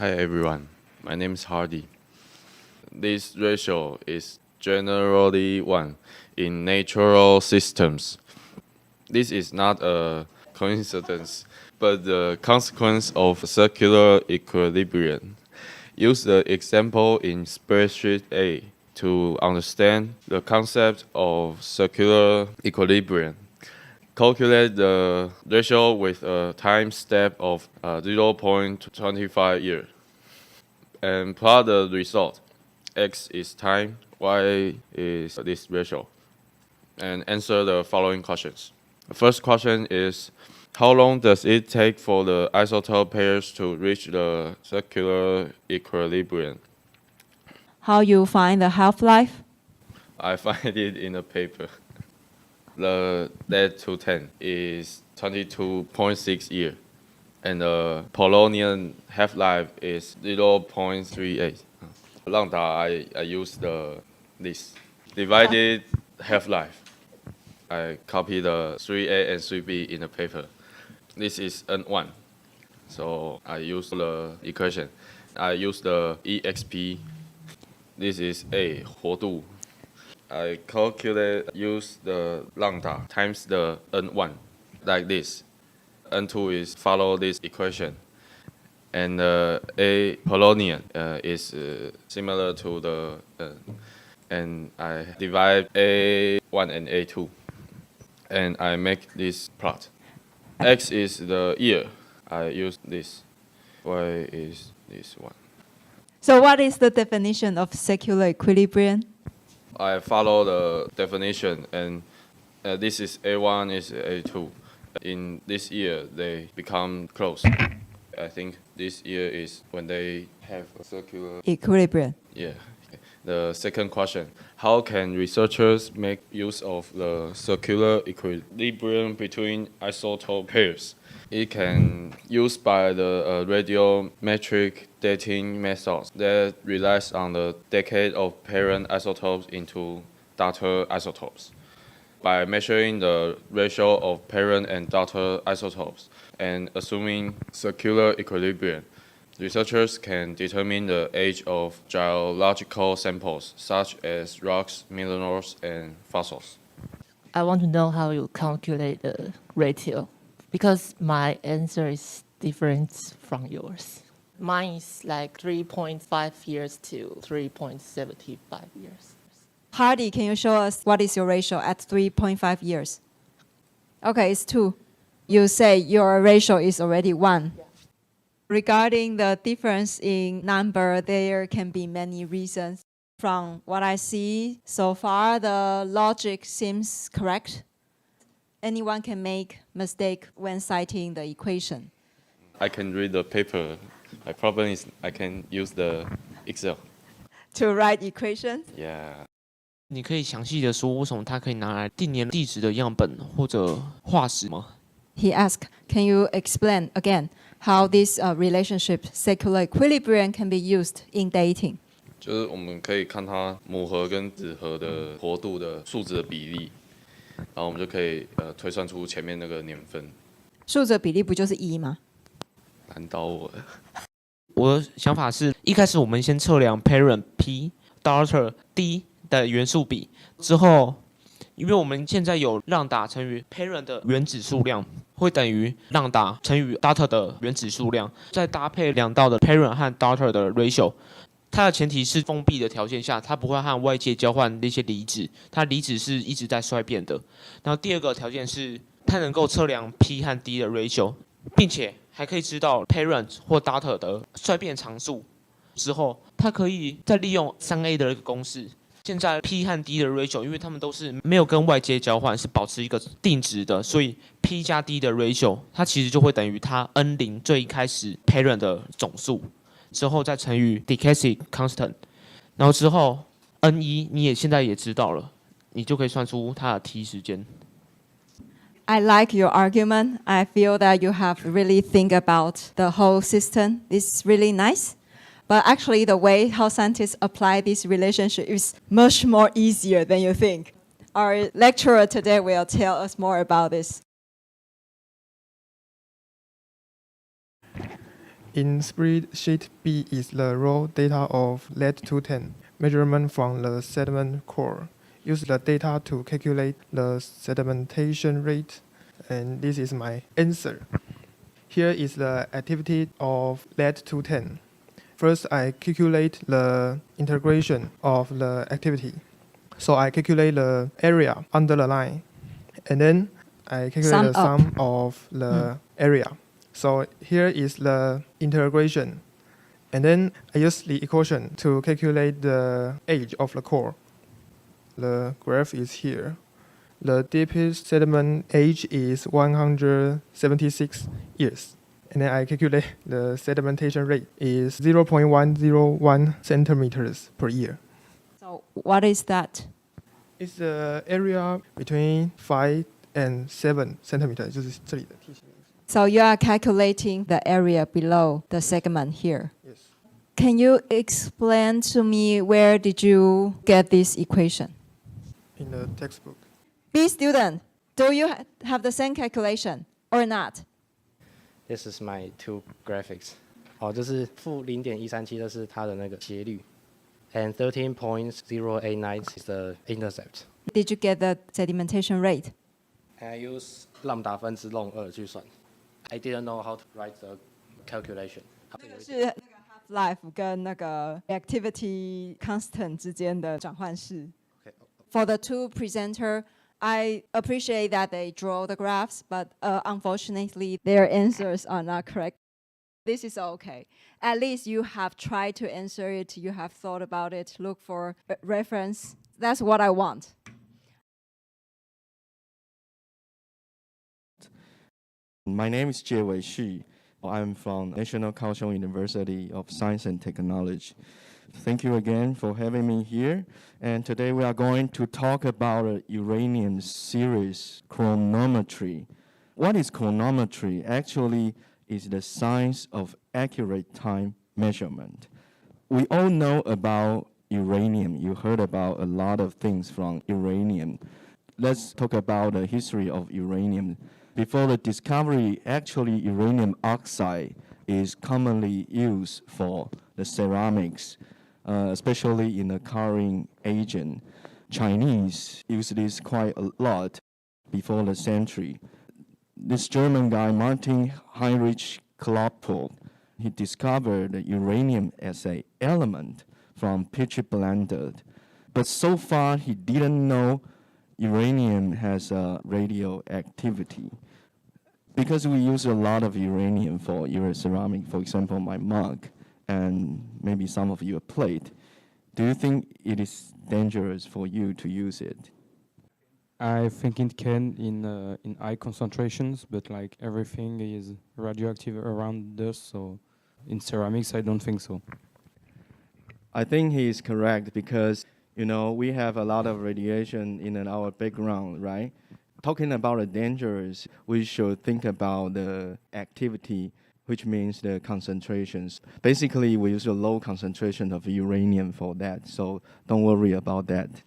Hi everyone, my name is Hardy. This ratio is generally 1 in natural systems. This is not a coincidence, but the consequence of circular equilibrium. Use the example in spreadsheet A to understand the concept of circular equilibrium. Calculate the ratio with a time step of 0.25 years and plot the result. X is time, Y is this ratio. And answer the following questions. The first question is, how long does it take for the isotope pairs to reach the circular equilibrium? How you find the half-life? I find it in a paper. The lead to 10 is 22.6 years, and the polonium half-life is 0.38. Lambda, I use this divided half-life. I copy the 3A and 3B in the paper. This is N1, so I use the equation. I use the EXP. This is A, 活度. I use the lambda times the N1, like this. N2 is follow this equation. And A polonium is similar to the, and I divide A1 and A2, and I make this plot. X is the year. I use this. Y is this one. So what is the definition of circular equilibrium? I follow the definition, and this is A1, is A2. In this year, they become close. I think this year is when they have a circular Equilibrium. Yeah. The second question, how can researchers make use of the circular equilibrium between isotope pairs? It can used by the radiometric dating methods that relies on the decade of parent isotopes into daughter isotopes. By measuring the ratio of parent and daughter isotopes and assuming circular equilibrium, researchers can determine the age of geological samples, such as rocks, minerals, and fossils. I want to know how you calculate the ratio, because my answer is different from yours. Mine is like 3.5 years to 3.75 years. Hardy, can you show us what is your ratio at 3.5 years? Okay, it's 2. You say your ratio is already 1. Yeah. Regarding the difference in number, there can be many reasons. From what I see so far, the logic seems correct. Anyone can make mistake when citing the equation. I can read the paper. My problem is I can use the Excel. To write equations? Yeah. 你可以详细的说为什么它可以拿来定年地质的样本或者化石吗？ He asked, can you explain again how this relationship, circular equilibrium, can be used in dating? 就是我们可以看它母核跟子核的活度的数值的比例，然后我们就可以推算出前面那个年份。数值比例不就是1吗？难倒我了。我的想法是一开始我们先测量 parent P daughter D 的元素比，之后因为我们现在有让打乘以 parent 的原子数量会等于让打乘以 daughter 的原子数量，再搭配两道的 parent 和 daughter 的 ratio。它的前提是封闭的条件下，它不会和外界交换那些离子，它离子是一直在衰变的。然后第二个条件是它能够测量 P 和 D 的 ratio， 并且还可以知道 parent 或 daughter 的衰变常数。之后，它可以再利用 3A 的一个公式。现在 P 和 D 的 ratio， 因为它们都是没有跟外界交换，是保持一个定值的，所以 P 加 D 的 ratio， 它其实就会等于它 N0 最一开始 parent 的总数，之后再乘以 decay constant， 然后之后 N1 你也现在也知道了，你就可以算出它的 T 时间。I like your argument. I feel that you have really think about the whole system. It's really nice. But actually, the way how scientists apply this relationship is much more easier than you think. Our lecturer today will tell us more about this. In spreadsheet B is the raw data of lead-210, measurement from the sediment core. Use the data to calculate the sedimentation rate, and this is my answer. Here is the activity of lead-210. First, I calculate the integration of the activity. So I calculate the area under the line, and then I calculate the sum of the area. So here is the integration. And then I use the equation to calculate the age of the core. The graph is here. The deepest sediment age is 176 years. And then I calculate the sedimentation rate is 0.101 centimeters per year. So what is that? It's the area between 5 and 7 centimeters. 就是这里的梯形。 So you are calculating the area below the segment here. Yes. Can you explain to me where did you get this equation? In the textbook. B student, do you have the same calculation or not? This is my two graphics. 这是负0.137，这是它的那个斜率 ，and 13.089 is the intercept. Did you get the sedimentation rate? I use lambda 分之 ln 2去算。I didn't know how to write the calculation. 是那个 half-life 跟那个 activity constant 之间的转换式。For the two presenter, I appreciate that they draw the graphs, but unfortunately, their answers are not correct. This is okay. At least you have tried to answer it. You have thought about it. Look for reference. That's what I want. My name is Jiewei Xu. I'm from National Kaohsiung University of Science and Technology. Thank you again for having me here. And today we are going to talk about a uranium series, chronometry. What is chronometry? Actually, is the science of accurate time measurement. We all know about uranium. You heard about a lot of things from uranium. Let's talk about the history of uranium. Before the discovery, actually uranium oxide is commonly used for the ceramics, especially in the coloring agent. Chinese use this quite a lot before the century. This German guy, Martin Heinrich Klopstock, he discovered the uranium as an element from pitch blended. But so far, he didn't know uranium has a radioactivity. Because we use a lot of uranium for your ceramic, for example, my mug, and maybe some of your plate, do you think it is dangerous for you to use it? I think it can in high concentrations, but like everything is radioactive around us, so in ceramics, I don't think so. I think he is correct because, you know, we have a lot of radiation in our background, right? Talking about the dangers, we should think about the activity, which means the concentrations. Basically, we use a low concentration of uranium for that, so don't worry about that.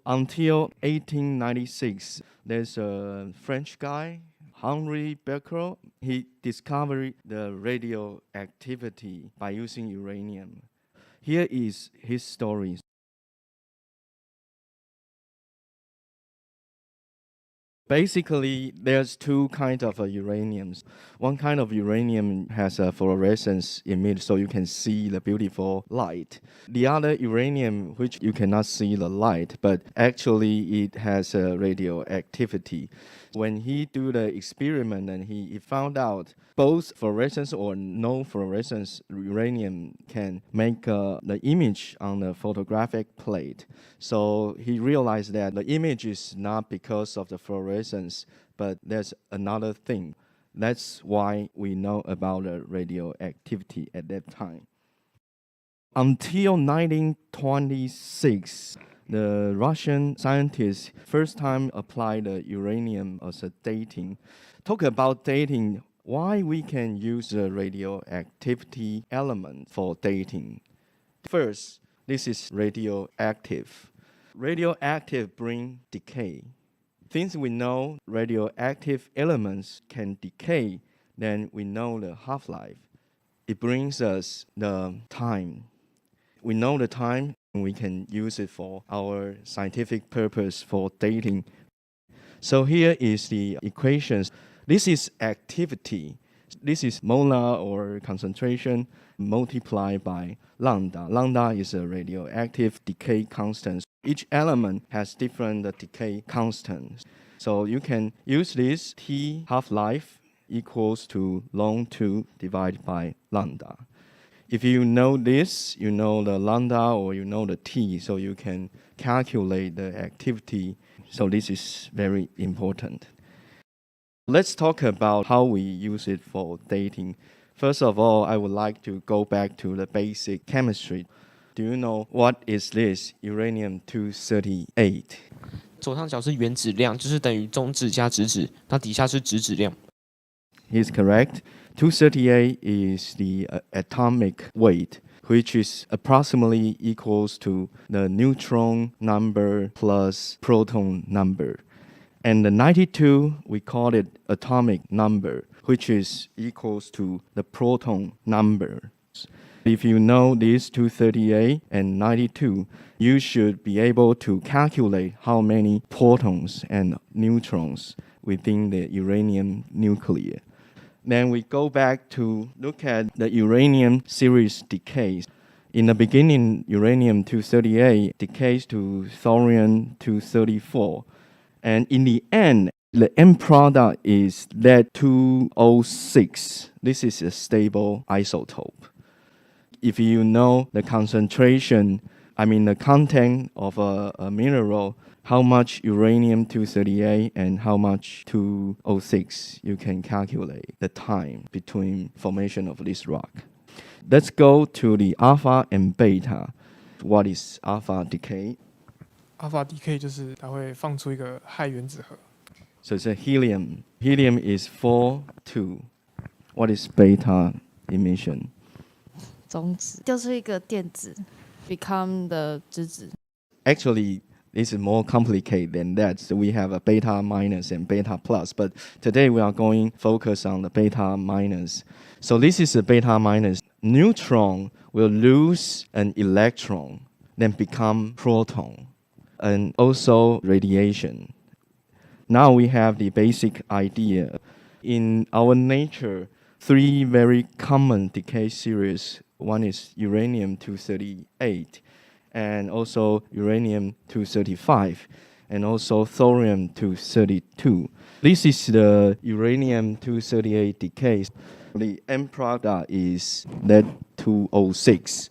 Until 1896, there's a French guy, Henri Becquerel. He discovered the radioactivity by using uranium. Here is his story. Basically, there's two kinds of uraniums. One kind of uranium has a fluorescence emit, so you can see the beautiful light. The other uranium, which you cannot see the light, but actually it has a radioactivity. When he do the experiment and he found out both fluorescence or no fluorescence uranium can make the image on the photographic plate. So he realized that the image is not because of the fluorescence, but there's another thing. That's why we know about the radioactivity at that time. Until 1926, the Russian scientists first time applied the uranium as a dating. Talk about dating, why we can use the radioactivity element for dating. First, this is radioactive. Radioactive bring decay. Since we know radioactive elements can decay, then we know the half-life. it brings us the time. We know the time, and we can use it for our scientific purpose for dating. So here is the equations. This is activity. This is molar or concentration multiplied by lambda. Lambda is a radioactive decay constant. Each element has different decay constants. So you can use this T half-life equals to ln 2 divided by lambda. If you know this, you know the lambda or you know the T, so you can calculate the activity. So this is very important. Let's talk about how we use it for dating. First of all, I would like to go back to the basic chemistry. Do you know what is this uranium-238? 左上角是原子量，就是等于中子加质子，那底下是质子量。He's correct. 238 is the atomic weight, which is approximately equals to the neutron number plus proton number. And the 92, we call it atomic number, which is equals to the proton number. If you know these 238 and 92, you should be able to calculate how many protons and neutrons within the uranium nucleus. Then we go back to look at the uranium series decays. In the beginning, uranium-238 decays to thorium-234. And in the end, the end product is lead-206. This is a stable isotope. If you know the concentration, the content of a mineral, how much uranium-238 and how much 206, you can calculate the time between formation of this rock. Let's go to the alpha and beta. What is alpha decay? Alpha decay 就是它会放出一个氦原子核。 So it's a helium. Helium is 4-2. What is beta emission? 中子就是一个电子 become the 质子。 Actually, this is more complicated than that. So we have a beta minus and beta plus. But today we are going to focus on the beta minus. So this is a beta minus. Neutron will lose an electron, then become proton, and also radiation. Now we have the basic idea. In our nature, three very common decay series. One is uranium-238, and also uranium-235, and also thorium-232. This is the uranium-238 decay. The end product is lead-206.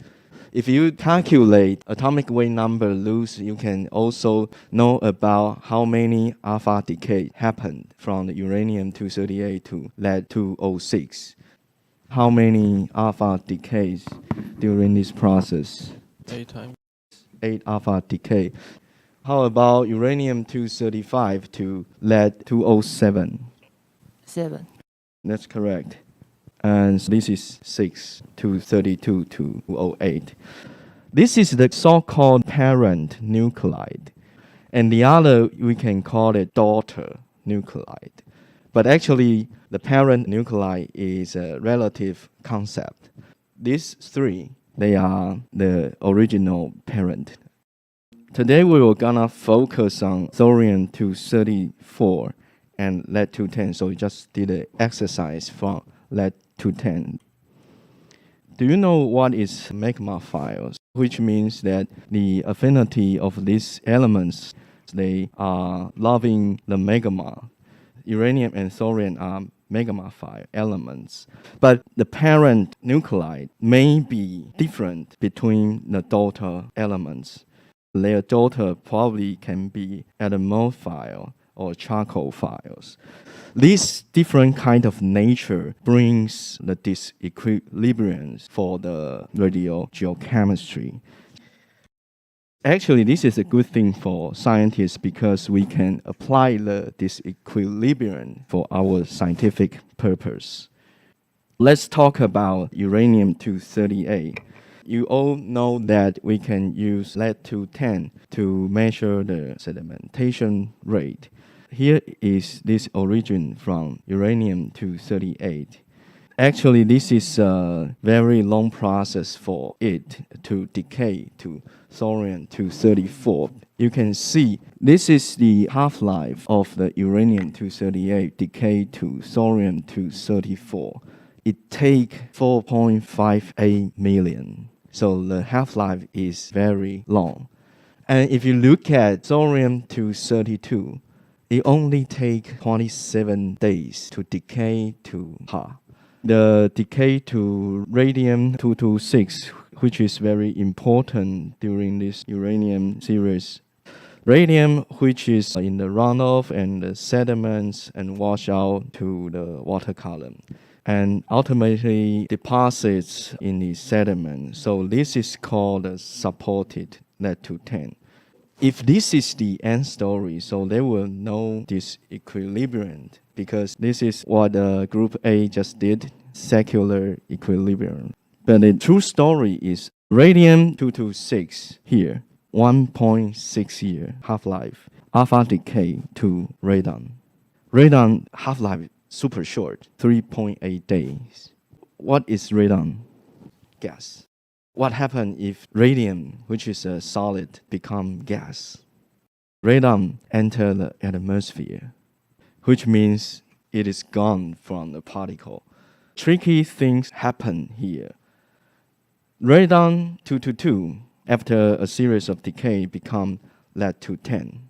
If you calculate atomic weight number loose, you can also know about how many alpha decay happened from the uranium-238 to lead-206. How many alpha decays during this process? 8 times. 8 alpha decay. How about uranium-235 to lead-207? 7. That's correct. And this is 6 to 32 to 08. This is the so-called parent nuclide. And the other, we can call it daughter nuclide. But actually, the parent nuclide is a relative concept. These three, they are the original parent. Today, we were gonna focus on thorium-234 and lead-210. So we just did an exercise from lead-210. Do you know what is magma files? Which means that the affinity of these elements, they are loving the magma. Uranium and thorium are magma-file elements. But the parent nuclide may be different between the daughter elements. Their daughter probably can be adamophile or charcoal files. This different kind of nature brings the disequilibriums for the radiogeochemistry. Actually, this is a good thing for scientists because we can apply the disequilibrium for our scientific purpose. Let's talk about uranium-238. You all know that we can use lead-210 to measure the sedimentation rate. Here is this origin from uranium-238. Actually, this is a very long process for it to decay to thorium-234. You can see this is the half-life of the uranium-238 decay to thorium-234. It takes 4.58 million. So the half-life is very long. And if you look at thorium-232, it only takes 27 days to decay to Ha. The decay to radium-226, which is very important during this uranium series. Radium, which is in the runoff and the sediments and wash out to the water column, and ultimately deposits in the sediment. So this is called a supported lead-210. If this is the end story, so they will know this equilibrium, because this is what Group A just did, secular equilibrium. But the true story is radium-226 here, 1.6 year half-life, alpha decay to radon. Radon half-life super short, 3.8 days. What is radon? Gas. What happens if radium, which is a solid, become gas? Radon enter the atmosphere, which means it is gone from the particle. Tricky things happen here. Radon-222, after a series of decay, become lead-210.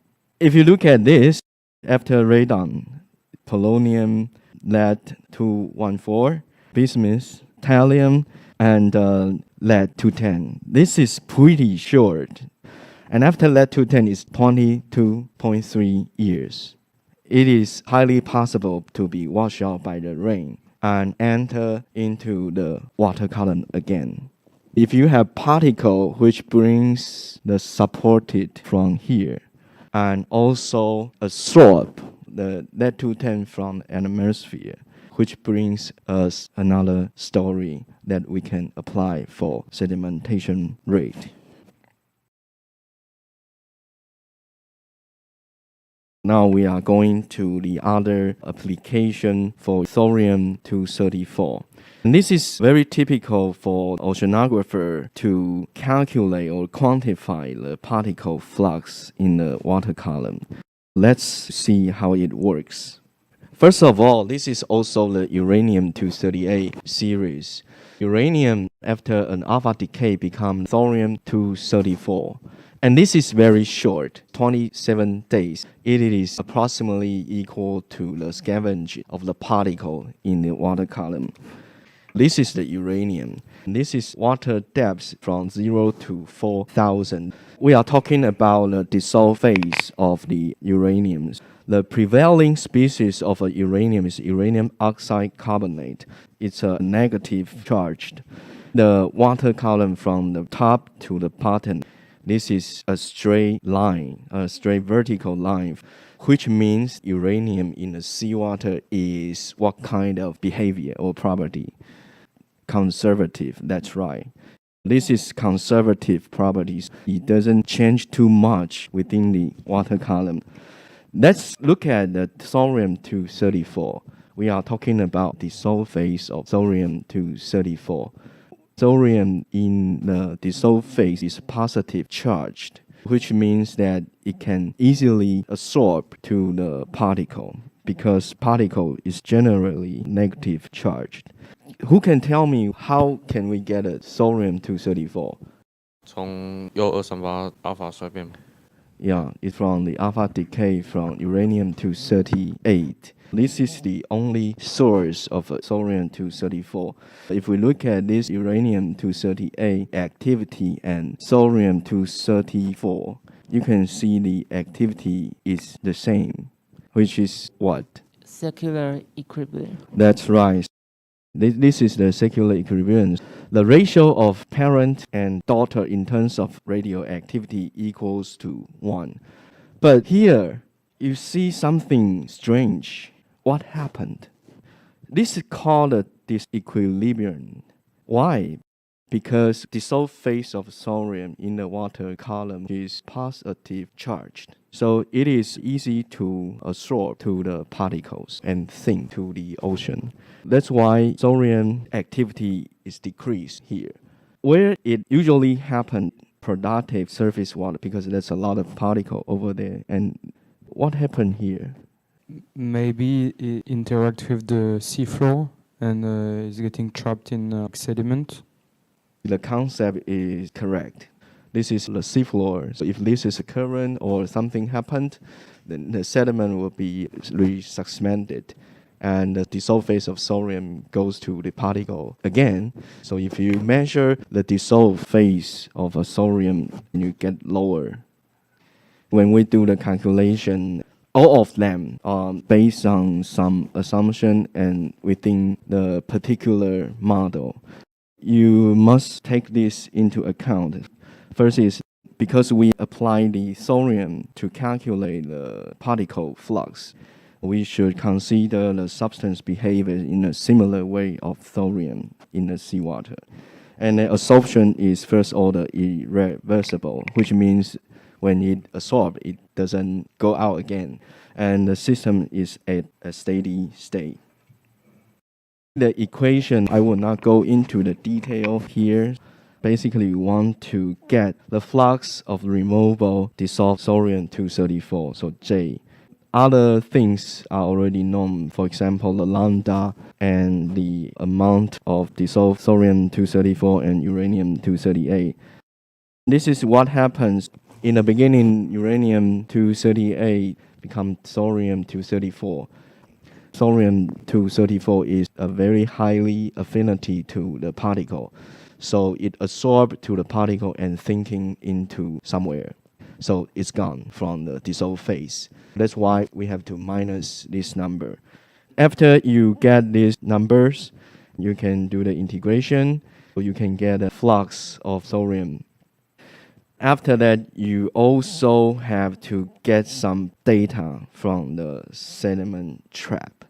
If you look at this, after radon, polonium, lead-214, bismuth, thallium, and lead-210. This is pretty short. And after lead-210 is 22.3 years. It is highly possible to be washed out by the rain and enter into the water column again. If you have particle which brings the supported from here and also absorb the lead-210 from the atmosphere, which brings us another story that we can apply for sedimentation rate. Now we are going to the other application for thorium-234. And this is very typical for oceanographer to calculate or quantify the particle flux in the water column. Let's see how it works. First of all, this is also the uranium-238 series. Uranium, after an alpha decay, becomes thorium-234. And this is very short, 27 days. It is approximately equal to the scavenging of the particle in the water column. This is the uranium. This is water depth from 0 to 4,000. We are talking about the dissolved phase of the uranium. The prevailing species of uranium is uranium oxide carbonate. It's a negative charged. The water column from the top to the bottom, this is a straight line, a straight vertical line, which means uranium in the seawater is what kind of behavior or property? Conservative, that's right. This is conservative properties. It doesn't change too much within the water column. Let's look at the thorium-234. We are talking about the dissolved phase of thorium-234. Thorium in the dissolved phase is positive charged, which means that it can easily absorb to the particle, because particle is generally negative charged. Who can tell me how can we get a thorium-234? 从铀238 alpha 衰变。 Yeah, it's from the alpha decay from uranium-238. This is the only source of thorium-234. If we look at this uranium-238 activity and thorium-234, you can see the activity is the same, which is what? Secular equilibrium. That's right. This is the secular equilibrium. The ratio of parent and daughter in terms of radioactivity equals to 1. But here, you see something strange. What happened? This is called a disequilibrium. Why? because dissolved phase of thorium in the water column is positive charged. So it is easy to absorb to the particles and sink to the ocean. That's why thorium activity is decreased here. Where it usually happens, productive surface water, because there's a lot of particle over there. And what happened here? Maybe it interacts with the seafloor and is getting trapped in sediment. The concept is correct. This is the seafloor. So if this is a current or something happened, then the sediment will be resuspended, and the dissolved phase of thorium goes to the particle again. So if you measure the dissolved phase of a thorium, you get lower. When we do the calculation, all of them are based on some assumption and within the particular model. You must take this into account. First is because we apply the thorium to calculate the particle flux, we should consider the substance behavior in a similar way of thorium in the seawater. And the absorption is first order irreversible, which means when it absorbs, it doesn't go out again. And the system is at a steady state. The equation, I will not go into the detail here. Basically, we want to get the flux of removable dissolved thorium-234, so J. Other things are already known, for example, the lambda and the amount of dissolved thorium-234 and uranium-238. This is what happens. In the beginning, uranium-238 becomes thorium-234. Thorium-234 is a very highly affinity to the particle. So it absorbs to the particle and sinking into somewhere. So it's gone from the dissolved phase. That's why we have to minus this number. After you get these numbers, you can do the integration. So you can get a flux of thorium. After that, you also have to get some data from the sediment trap,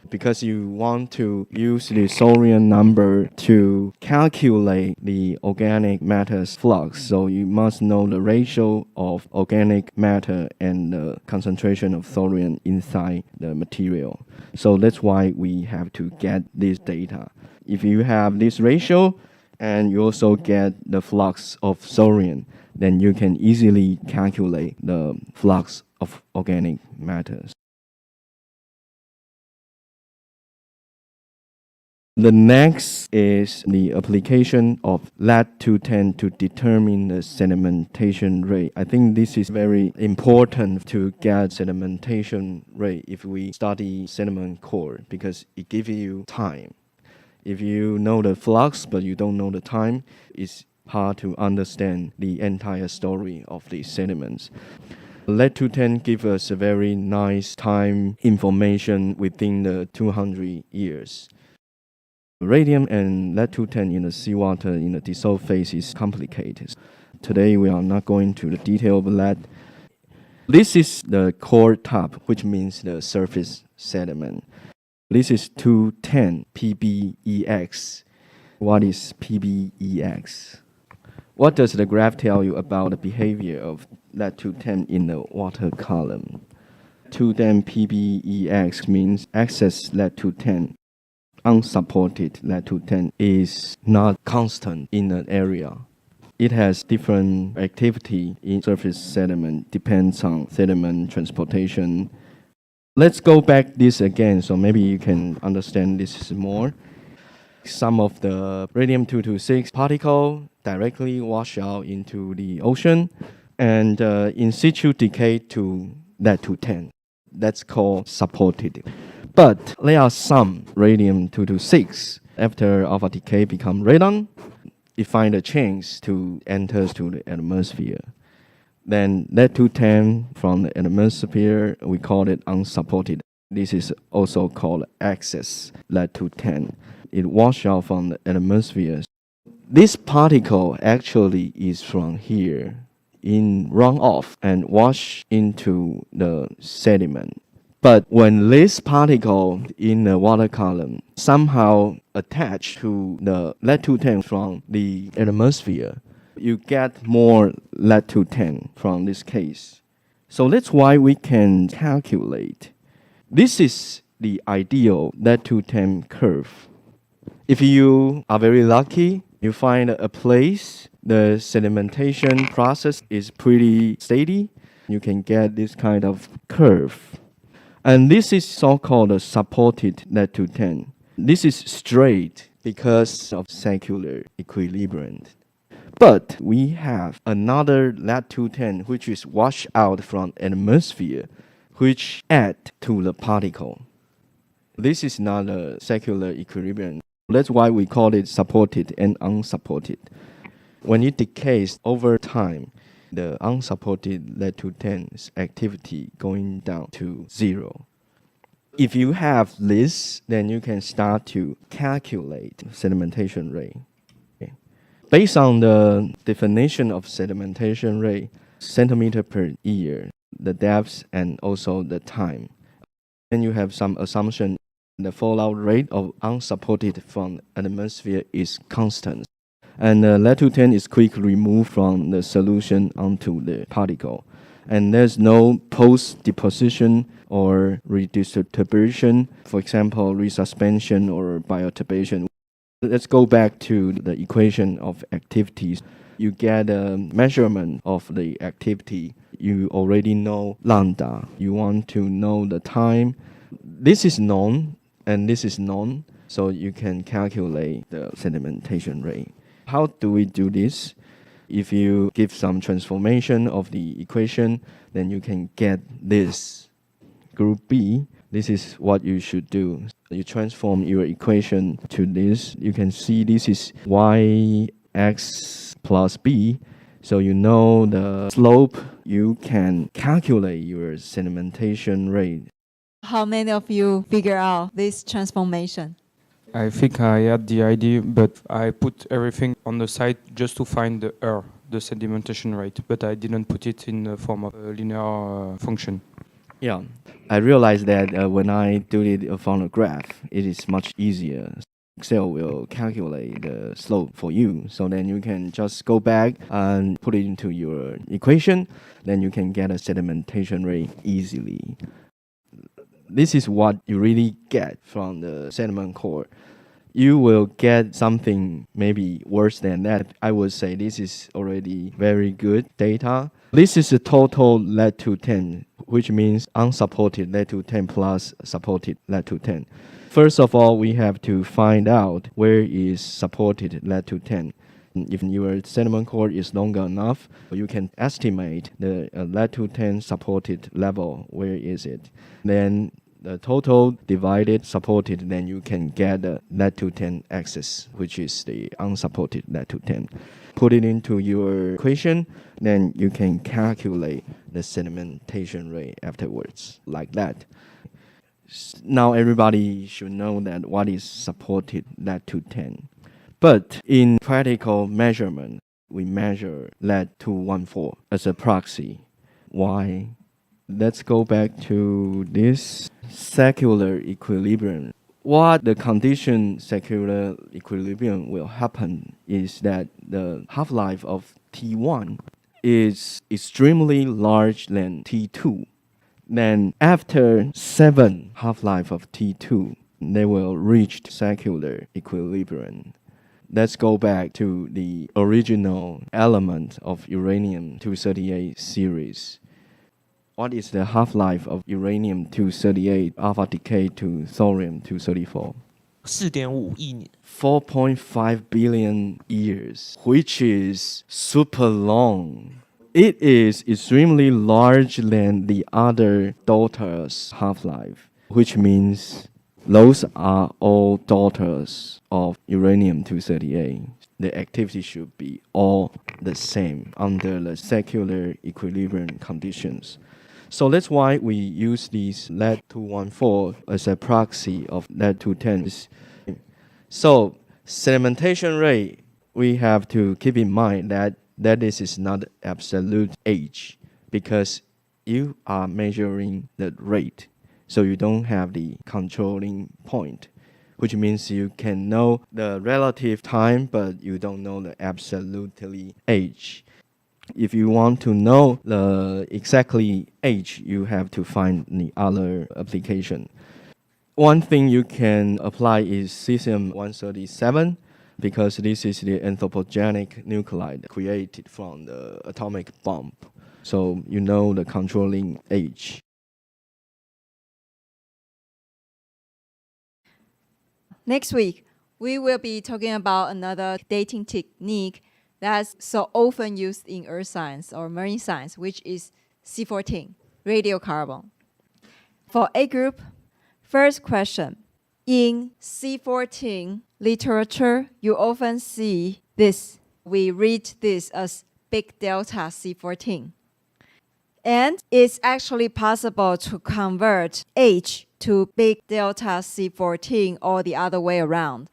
because you want to use the thorium number to calculate the organic matter's flux. So you must know the ratio of organic matter and the concentration of thorium inside the material. So that's why we have to get this data. If you have this ratio and you also get the flux of thorium, then you can easily calculate the flux of organic matters. The next is the application of lead-210 to determine the sedimentation rate. I think this is very important to get sedimentation rate if we study sediment core, because it gives you time. If you know the flux but you don't know the time, it's hard to understand the entire story of the sediments. Lead-210 gives us a very nice time information within the 200 years. Radium and lead-210 in the seawater in the dissolved phase is complicated. Today we are not going to the detail of lead. This is the core top, which means the surface sediment. This is 210 PbEx. What is PbEx? What does the graph tell you about the behavior of lead-210 in the water column? 210 PbEx means excess lead-210. Unsupported lead-210 is not constant in an area. It has different activity in surface sediment, depends on sediment transportation. Let's go back this again, so maybe you can understand this more. Some of the radium-226 particle directly wash out into the ocean and in situ decay to lead-210. That's called supported. But there are some radium-226. After alpha decay become radon, it finds a chance to enter to the atmosphere. Then lead-210 from the atmosphere, we call it unsupported. This is also called excess lead-210. It washes out from the atmosphere. This particle actually is from here in runoff and wash into the sediment. But when this particle in the water column somehow attached to the lead-210 from the atmosphere, you get more lead-210 from this case. So that's why we can calculate. This is the ideal lead-210 curve. If you are very lucky, you find a place, the sedimentation process is pretty steady, you can get this kind of curve. And this is so-called a supported lead-210. This is straight because of secular equilibrium. But we have another lead-210 which is washed out from atmosphere, which add to the particle. This is not a secular equilibrium. That's why we call it supported and unsupported. When it decays over time, the unsupported lead-210's activity going down to 0. If you have this, then you can start to calculate sedimentation rate. Okay. Based on the definition of sedimentation rate, centimeter per year, the depth and also the time. Then you have some assumption the fallout rate of unsupported from atmosphere is constant. And the lead-210 is quickly removed from the solution onto the particle. And there's no post-deposition or redistribution, for example, resuspension or bioturbation. Let's go back to the equation of activities. You get a measurement of the activity. You already know lambda. You want to know the time. This is known and this is known, so you can calculate the sedimentation rate. How do we do this? If you give some transformation of the equation, then you can get this. Group B, this is what you should do. You transform your equation to this. You can see this is yx plus b. So you know the slope. You can calculate your sedimentation rate. How many of you figure out this transformation? I think I had the idea, but I put everything on the side just to find the R, the sedimentation rate, but I didn't put it in the form of a linear function. Yeah, I realized that when I do it from a graph, it is much easier. Excel will calculate the slope for you, so then you can just go back and put it into your equation, then you can get a sedimentation rate easily. This is what you really get from the sediment core. You will get something maybe worse than that. I would say this is already very good data. This is the total lead-210, which means unsupported lead-210 plus supported lead-210. First of all, we have to find out where is supported lead-210. If your sediment core is longer enough, you can estimate the lead-210 supported level. Where is it? Then the total divided supported, then you can get the lead-210 axis, which is the unsupported lead-210. Put it into your equation, then you can calculate the sedimentation rate afterwards, like that. Now everybody should know that what is supported lead-210. But in practical measurement, we measure lead-214 as a proxy. Why? Let's go back to this secular equilibrium. What the condition secular equilibrium will happen is that the half-life of T1 is extremely large than T2. Then after 7 half-life of T2, they will reach secular equilibrium. Let's go back to the original element of uranium-238 series. What is the half-life of uranium-238 alpha decay to thorium-234? 4.5亿年。 4.5 billion years, which is super long. It is extremely large than the other daughters' half-life, which means those are all daughters of uranium-238. The activity should be all the same under the secular equilibrium conditions. So that's why we use these lead-214 as a proxy of lead-210. So sedimentation rate, we have to keep in mind that this is not absolute age because you are measuring the rate. so you don't have the controlling point, which means you can know the relative time, but you don't know the absolutely age. If you want to know the exactly age, you have to find the other application. One thing you can apply is cesium-137, because this is the anthropogenic nuclide created from the atomic bomb. So you know the controlling age. Next week, we will be talking about another dating technique that's so often used in earth science or marine science, which is C14, radiocarbon. For A group, first question. In C14 literature, you often see this. We read this as big delta C14. And it's actually possible to convert H to big delta C14 or the other way around.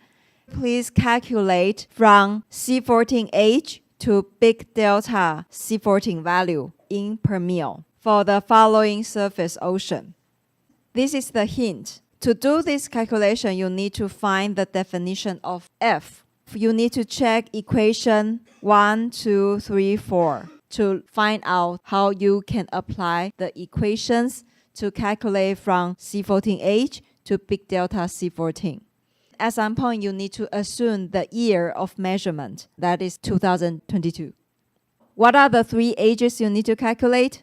Please calculate from C14H to big delta C14 value in per mil for the following surface ocean. This is the hint. To do this calculation, you need to find the definition of F. You need to check equation 1, 2, 3, 4 to find out how you can apply the equations to calculate from C14H to big delta C14. At some point, you need to assume the year of measurement, that is 2022. What are the 3 ages you need to calculate?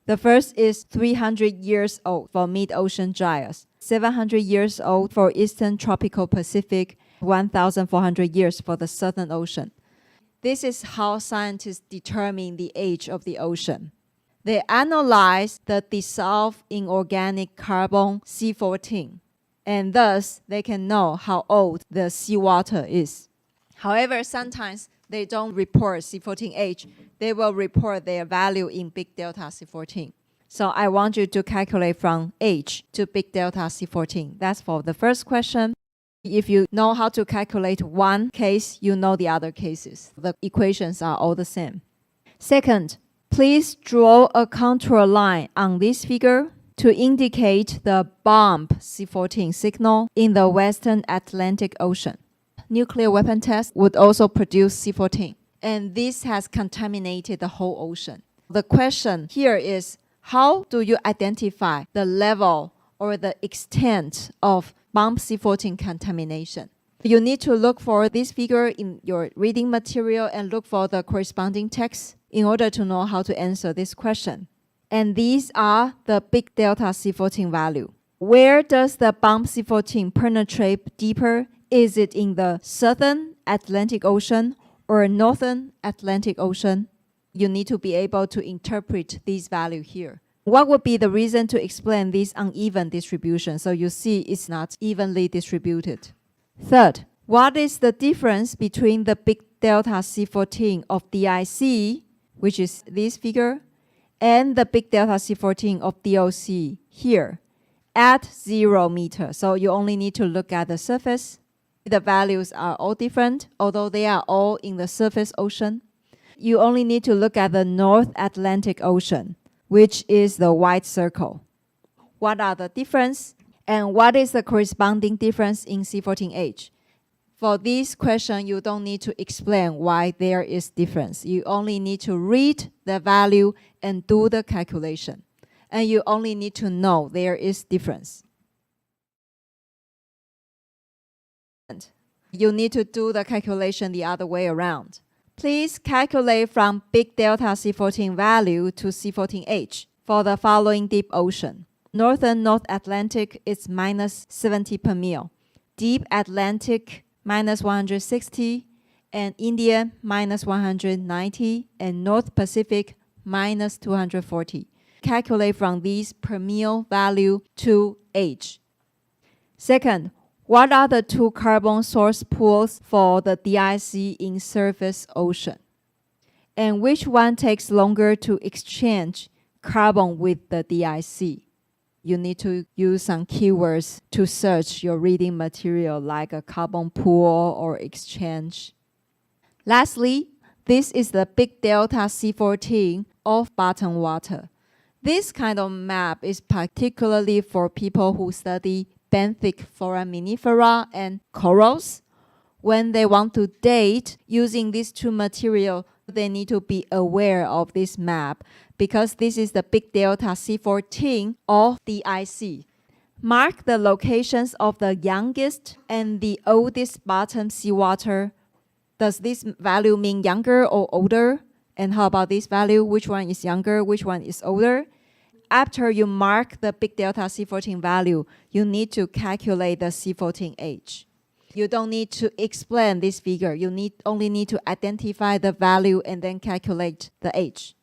The first is 300 years old for mid-ocean gyres, 700 years old for eastern tropical Pacific, 1,400 years for the Southern Ocean. This is how scientists determine the age of the ocean. They analyze the dissolved inorganic carbon C14, and thus they can know how old the seawater is. However, sometimes they don't report C14H. They will report their value in big delta C14. So I want you to calculate from H to big delta C14. That's for the first question. If you know how to calculate one case, you know the other cases. The equations are all the same. Second, please draw a contour line on this figure to indicate the bomb C14 signal in the Western Atlantic Ocean. Nuclear weapon tests would also produce C14, and this has contaminated the whole ocean. The question here is, how do you identify the level or the extent of bomb C14 contamination? You need to look for this figure in your reading material and look for the corresponding text in order to know how to answer this question. And these are the big delta C14 value. Where does the bomb C14 penetrate deeper? Is it in the Southern Atlantic Ocean or Northern Atlantic Ocean? You need to be able to interpret these values here. What would be the reason to explain this uneven distribution? So you see it's not evenly distributed. Third, what is the difference between the big delta C14 of DIC, which is this figure, and the big delta C14 of DOC here at 0 meters? So you only need to look at the surface. The values are all different, although they are all in the surface ocean. You only need to look at the North Atlantic Ocean, which is the white circle. What are the difference? And what is the corresponding difference in C14H? For this question, you don't need to explain why there is difference. You only need to read the value and do the calculation. And you only need to know there is difference. You need to do the calculation the other way around. Please calculate from big delta C14 value to C14H for the following deep ocean. Northern North Atlantic is minus 70 per mil. Deep Atlantic, minus 160. And India, minus 190. And North Pacific, minus 240. Calculate from these per mil value to H. Second, what are the 2 carbon source pools for the DIC in surface ocean? And which one takes longer to exchange carbon with the DIC? You need to use some keywords to search your reading material like a carbon pool or exchange. Lastly, this is the big delta C14 of bottom water. This kind of map is particularly for people who study benthic foraminifera and corals. When they want to date using these two materials, they need to be aware of this map because this is the big delta C14 of DIC. Mark the locations of the youngest and the oldest bottom seawater. Does this value mean younger or older? And how about this value? Which one is younger? Which one is older? After you mark the big delta C14 value, you need to calculate the C14 age. You don't need to explain this figure. You only need to identify the value and then calculate the age.